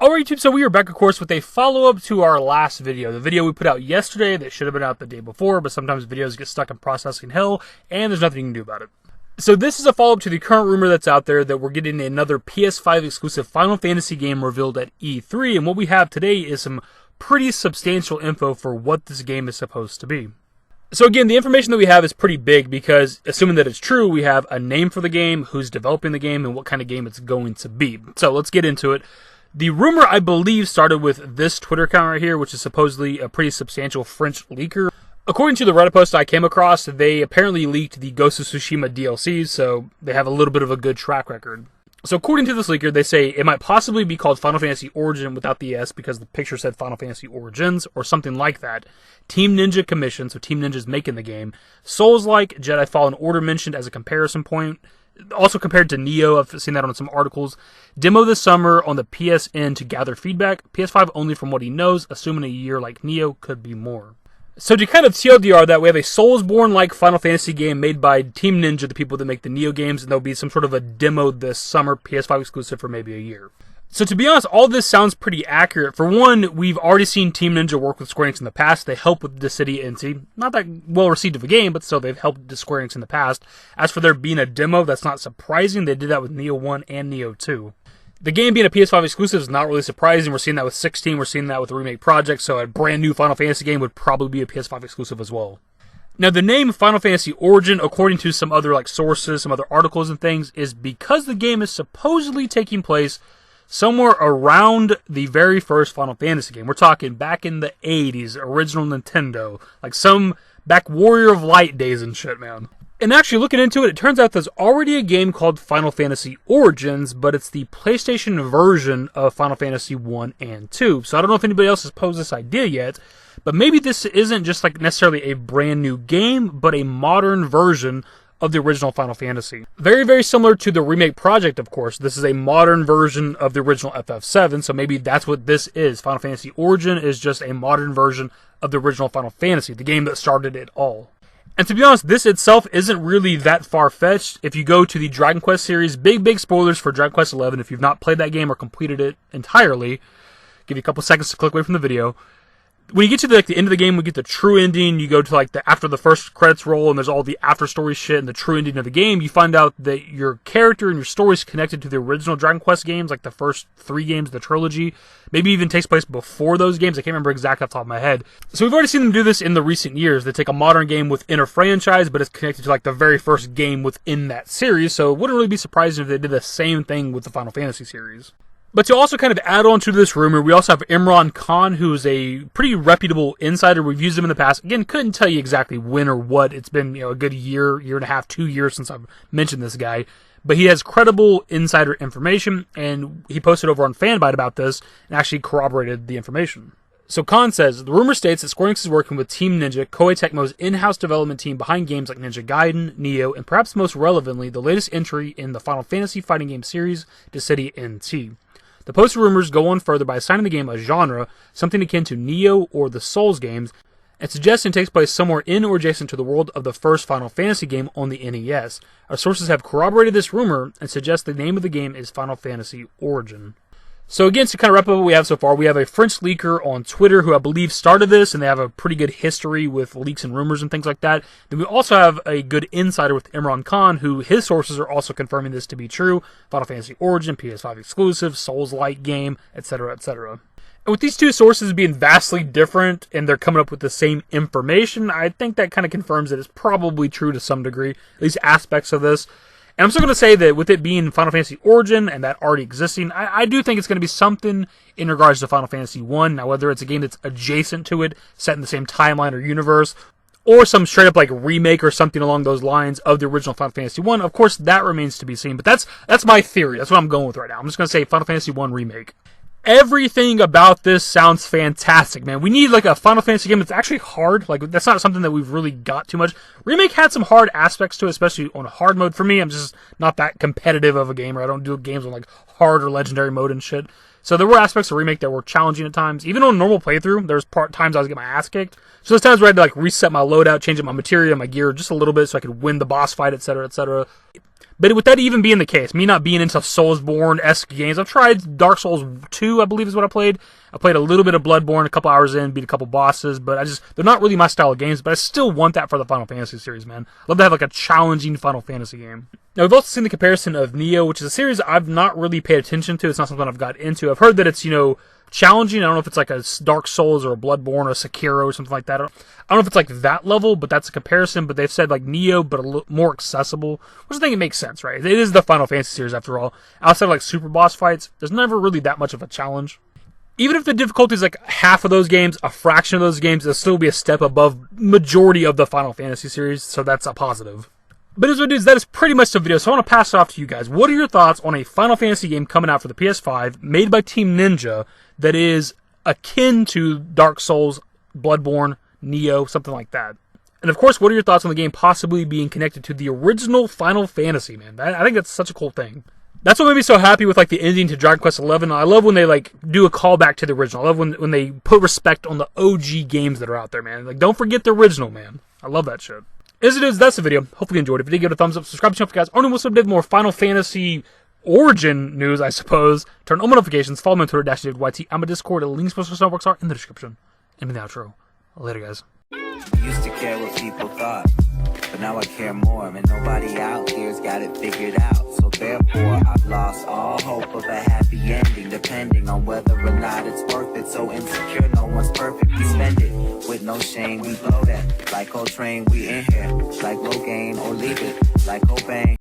Alright YouTube, so we are back of course with a follow-up to our last video. The video we put out yesterday that should have been out the day before, but sometimes videos get stuck in processing hell, and there's nothing you can do about it. So this is a follow-up to the current rumor that's out there that we're getting another PS5 exclusive Final Fantasy game revealed at E3, and what we have today is some pretty substantial info for what this game is supposed to be. So again, the information that we have is pretty big because, assuming that it's true, we have a name for the game, who's developing the game, and what kind of game it's going to be. So let's get into it. The rumor, I believe, started with this Twitter account right here, which is supposedly a pretty substantial French leaker. According to the Reddit post I came across, they apparently leaked the Ghost of Tsushima DLCs, so they have a little bit of a good track record. So according to this leaker, they say it might possibly be called Final Fantasy Origin without the S because the picture said Final Fantasy Origins, or something like that. Team Ninja commissioned, so Team Ninja's making the game. Souls-like, Jedi Fallen Order mentioned as a comparison point. Also compared to Neo, I've seen that on some articles. Demo this summer on the PSN to gather feedback. PS5 only from what he knows, assuming a year like Neo could be more. So to kind of TLDR that, we have a Soulsborne-like Final Fantasy game made by Team Ninja, the people that make the Neo games, and there'll be some sort of a demo this summer, PS5 exclusive for maybe a year. So to be honest, all this sounds pretty accurate. For one, we've already seen Team Ninja work with Square Enix in the past. They helped with the City NC. Not that well received of a game, but still they've helped the Square Enix in the past. As for there being a demo, that's not surprising. They did that with Neo 1 and Neo 2. The game being a PS5 exclusive is not really surprising. We're seeing that with 16. We're seeing that with the Remake project. So a brand new Final Fantasy game would probably be a PS5 exclusive as well. Now the name Final Fantasy Origin, according to some other sources, some other articles and things, is because the game is supposedly taking place somewhere around the very first Final Fantasy game. We're talking back in the 80s, original Nintendo. Like some back Warrior of Light days and shit, man. And actually looking into it, it turns out there's already a game called Final Fantasy Origins, but it's the PlayStation version of Final Fantasy 1 and 2. So I don't know if anybody else has posed this idea yet, but maybe this isn't just necessarily a brand new game, but a modern version of the original Final Fantasy. Very, very similar to the Remake project, of course. This is a modern version of the original FF7, so maybe that's what this is. Final Fantasy Origin is just a modern version of the original Final Fantasy, the game that started it all. And to be honest, this itself isn't really that far-fetched. If you go to the Dragon Quest series, big spoilers for Dragon Quest XI if you've not played that game or completed it entirely. Give you a couple seconds to click away from the video. When you get to the end of the game, we get the true ending. You go to after the first credits roll, and there's all the after story shit and the true ending of the game. You find out that your character and your story is connected to the original Dragon Quest games, like the first 3 games of the trilogy. Maybe even takes place before those games. I can't remember exactly off the top of my head. So we've already seen them do this in the recent years. They take a modern game within a franchise, but it's connected to the very first game within that series. So it wouldn't really be surprising if they did the same thing with the Final Fantasy series. But to also kind of add on to this rumor, we also have Imran Khan, who's a pretty reputable insider. We've used him in the past. Again, couldn't tell you exactly when or what. It's been a good year and a half, 2 years since I've mentioned this guy. But he has credible insider information, and he posted over on FanByte about this and actually corroborated the information. So Khan says, the rumor states that Square Enix is working with Team Ninja, Koei Tecmo's in-house development team behind games like Ninja Gaiden, Neo, and perhaps most relevantly, the latest entry in the Final Fantasy fighting game series, City NC. The posted rumors go on further by assigning the game a genre, something akin to Neo or the Souls games, and suggesting it takes place somewhere in or adjacent to the world of the first Final Fantasy game on the NES. Our sources have corroborated this rumor and suggest the name of the game is Final Fantasy Origin. So again, to kind of wrap up what we have so far, we have a French leaker on Twitter who I believe started this, and they have a pretty good history with leaks and rumors and things like that. Then we also have a good insider with Imran Khan, who his sources are also confirming this to be true. Final Fantasy Origin, PS5 exclusive, Souls-like game, etc., etc. And with these two sources being vastly different, and they're coming up with the same information, I think that kind of confirms that it's probably true to some degree, at least aspects of this. And I'm still going to say that with it being Final Fantasy Origin and that already existing, I do think it's going to be something in regards to Final Fantasy 1. Now, whether it's a game that's adjacent to it, set in the same timeline or universe, or some straight up remake or something along those lines of the original Final Fantasy 1, of course, that remains to be seen. But that's my theory. That's what I'm going with right now. I'm just going to say Final Fantasy 1 Remake. Everything about this sounds fantastic, man. We need a Final Fantasy game that's actually hard. That's not something that we've really got too much. Remake had some hard aspects to it, especially on hard mode. For me, I'm just not that competitive of a gamer. I don't do games on hard or legendary mode and shit. So there were aspects of Remake that were challenging at times. Even on normal playthrough, there's times I was getting my ass kicked. So there's times where I had to reset my loadout, change up my materia, my gear just a little bit so I could win the boss fight, etc., etc. But with that even being the case, me not being into Soulsborne-esque games, I've tried Dark Souls 2, I believe is what I played. I played a little bit of Bloodborne, a couple hours in, beat a couple bosses, but they're not really my style of games, but I still want that for the Final Fantasy series, man. I'd love to have like a challenging Final Fantasy game. Now, we've also seen the comparison of Nioh, which is a series I've not really paid attention to. It's not something I've got into. I've heard that it's, challenging. I don't know if it's like a Dark Souls or a Bloodborne or a Sekiro or something like that. I don't know if it's like that level, but that's a comparison. But they've said like Nioh, but a little more accessible, which I think it makes sense, right? It is the Final Fantasy series after all. Outside of like super boss fights, there's never really that much of a challenge. Even if the difficulty is like half of those games, a fraction of those games, it'll still be a step above majority of the Final Fantasy series, so that's a positive. But as it is, that is pretty much the video, so I want to pass it off to you guys. What are your thoughts on a Final Fantasy game coming out for the PS5, made by Team Ninja, that is akin to Dark Souls, Bloodborne, Nioh, something like that? And of course, what are your thoughts on the game possibly being connected to the original Final Fantasy, man? I think that's such a cool thing. That's what made me so happy with like the ending to Dragon Quest XI. I love when they like do a callback to the original. I love when they put respect on the OG games that are out there, man. Like, don't forget the original, man. I love that shit. As it is, that's the video. Hopefully you enjoyed it. If you did, give it a thumbs up. Subscribe to the channel if you guys aren't able to more Final Fantasy origin news, I suppose. Turn on notifications. Follow me on Twitter, @DashingDavidYT. I'm a Discord. The links to most networks are in the description. And in the outro. Later, guys. Used to care what people thought, but now I care more, and nobody out here's got it figured out. So therefore, I've lost all hope of a happy ending, depending on whether or not it's worth it. So insecure, no one's perfect. We spend it with no shame. We blow that like Coltrane. We in here like Rogaine, or leave it like Cobain.